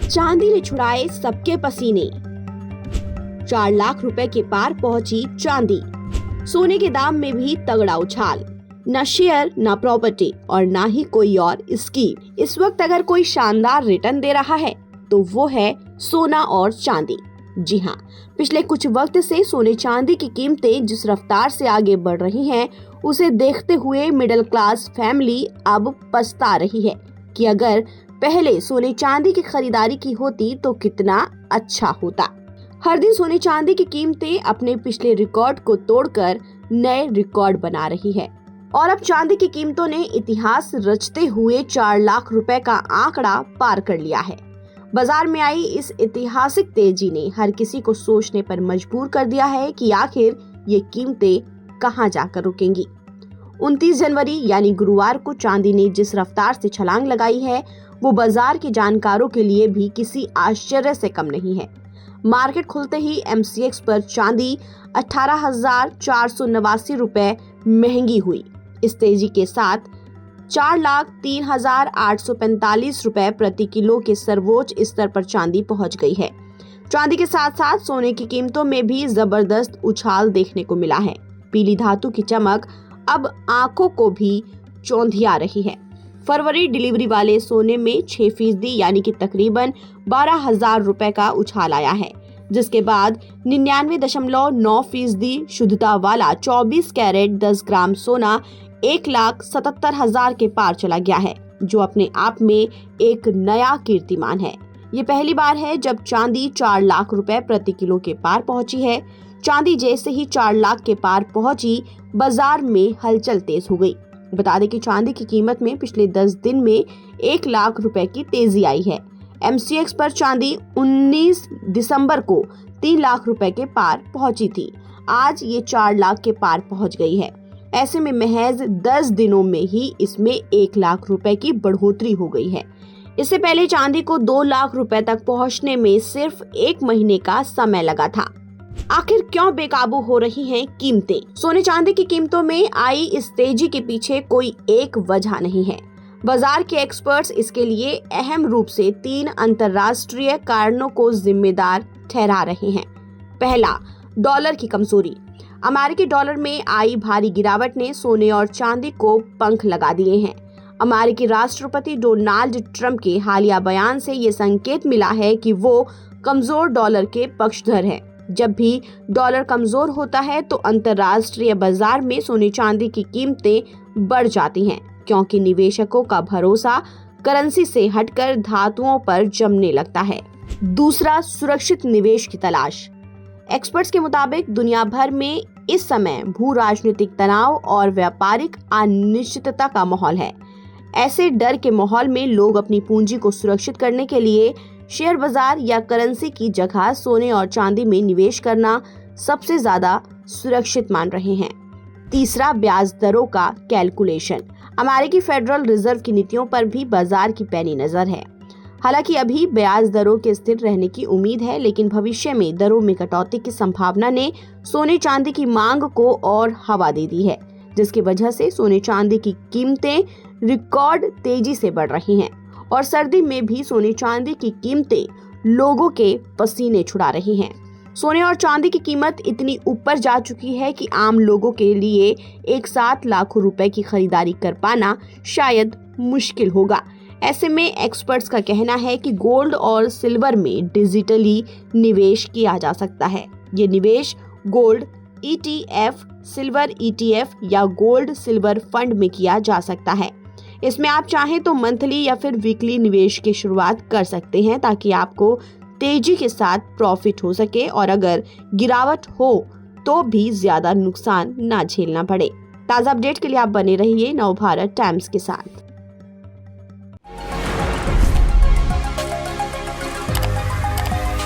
चांदी ने छुड़ाए सबके पसीने। 4 लाख रुपए के पार पहुंची चांदी। सोने के दाम में भी तगड़ा उछाल। न शेयर, न प्रॉपर्टी और न ही कोई और स्कीम। इस वक्त अगर कोई शानदार रिटर्न दे रहा है तो वो है सोना और चांदी। जी हाँ, पिछले कुछ वक्त से सोने चांदी की कीमतें जिस रफ्तार से आगे बढ़ रही हैं, उसे देखते हुए मिडिल क्लास फैमिली अब पछता रही है कि अगर पहले सोने चांदी की खरीदारी की होती तो कितना अच्छा होता। हर दिन सोने चांदी की कीमतें अपने पिछले रिकॉर्ड को तोड़कर नए रिकॉर्ड बना रही है और अब चांदी की कीमतों ने इतिहास रचते हुए 4 लाख रुपए का आंकड़ा पार कर लिया है। बाजार में आई इस ऐतिहासिक तेजी ने हर किसी को सोचने पर मजबूर कर दिया है कि आखिर ये कीमतें कहां जाकर रुकेंगी। 29 जनवरी यानी गुरुवार को चांदी ने जिस रफ्तार से छलांग लगाई है, वो बाजार के जानकारों के लिए भी किसी आश्चर्य से कम नहीं है। मार्केट खुलते ही MCX पर चांदी 18,489 रुपए महंगी हुई। इस तेजी के साथ 4,03,845 रुपए प्रति किलो के सर्वोच्च स्तर पर चांदी पहुंच गई है। चांदी के साथ साथ सोने की कीमतों में भी जबरदस्त उछाल देखने को मिला है। पीली धातु की चमक अब आंखों को भी चौंधिया रही है। फरवरी डिलीवरी वाले सोने में 6% यानी कि तकरीबन 12,000 रुपए का उछाल आया है, जिसके बाद 99.9% शुद्धता वाला 24 कैरेट 10 ग्राम सोना 1,77,000 के पार चला गया है, जो अपने आप में एक नया कीर्तिमान है। ये पहली बार है जब चांदी 4 लाख रुपए प्रति किलो के पार पहुंची है। चांदी जैसे ही 4 लाख के पार पहुंची, बाजार में हलचल तेज हो गई। बता दें कि चांदी की कीमत में पिछले 10 दिन में 1 लाख रुपए की तेजी आई है। MCX पर चांदी 19 दिसंबर को 3 लाख रुपए के पार पहुंची थी। आज ये 4 लाख के पार पहुंच गई है। ऐसे में महज 10 दिनों में ही इसमें 1 लाख रुपए की बढ़ोतरी हो गई है। इससे पहले चांदी को 2 लाख रुपए तक पहुंचने में सिर्फ 1 महीने का समय लगा था। आखिर क्यों बेकाबू हो रही हैं कीमतें? सोने चांदी की कीमतों में आई इस तेजी के पीछे कोई एक वजह नहीं है। बाजार के एक्सपर्ट्स इसके लिए अहम रूप से 3 अंतर्राष्ट्रीय कारणों को जिम्मेदार ठहरा रहे हैं। पहला, डॉलर की कमजोरी। अमेरिकी डॉलर में आई भारी गिरावट ने सोने और चांदी को पंख लगा दिए हैं। अमेरिकी राष्ट्रपति डोनाल्ड ट्रंप के हालिया बयान से ये संकेत मिला है कि वो कमजोर डॉलर के पक्षधर हैं। जब भी डॉलर कमजोर होता है तो अंतर्राष्ट्रीय बाजार में सोने चांदी की कीमतें बढ़ जाती हैं, क्योंकि निवेशकों का भरोसा करेंसी से हटकर धातुओं पर जमने लगता है। दूसरा, सुरक्षित निवेश की तलाश। एक्सपर्ट्स के मुताबिक दुनिया भर में इस समय भू राजनीतिक तनाव और व्यापारिक अनिश्चितता का माहौल है। ऐसे डर के माहौल में लोग अपनी पूंजी को सुरक्षित करने के लिए शेयर बाजार या करेंसी की जगह सोने और चांदी में निवेश करना सबसे ज्यादा सुरक्षित मान रहे हैं। तीसरा, ब्याज दरों का कैलकुलेशन। अमेरिकी फेडरल रिजर्व की नीतियों पर भी बाजार की पैनी नजर है। हालांकि अभी ब्याज दरों के स्थिर रहने की उम्मीद है, लेकिन भविष्य में दरों में कटौती की संभावना ने सोने चांदी की मांग को और हवा दे दी है, जिसकी वजह से सोने चांदी की कीमतें रिकॉर्ड तेजी से बढ़ रही हैं और सर्दी में भी सोने चांदी की कीमतें लोगों के पसीने छुड़ा रही हैं। सोने और चांदी की कीमत इतनी ऊपर जा चुकी है कि आम लोगों के लिए एक साथ लाखों रुपए की खरीदारी कर पाना शायद मुश्किल होगा। ऐसे में एक्सपर्ट्स का कहना है कि गोल्ड और सिल्वर में डिजिटली निवेश किया जा सकता है। ये निवेश गोल्ड ETF, सिल्वर ETF या गोल्ड सिल्वर फंड में किया जा सकता है। इसमें आप चाहें तो मंथली या फिर वीकली निवेश की शुरुआत कर सकते हैं, ताकि आपको तेजी के साथ प्रॉफिट हो सके और अगर गिरावट हो तो भी ज्यादा नुकसान ना झेलना पड़े। ताज़ा अपडेट के लिए आप बने रहिए नवभारत टाइम्स के साथ।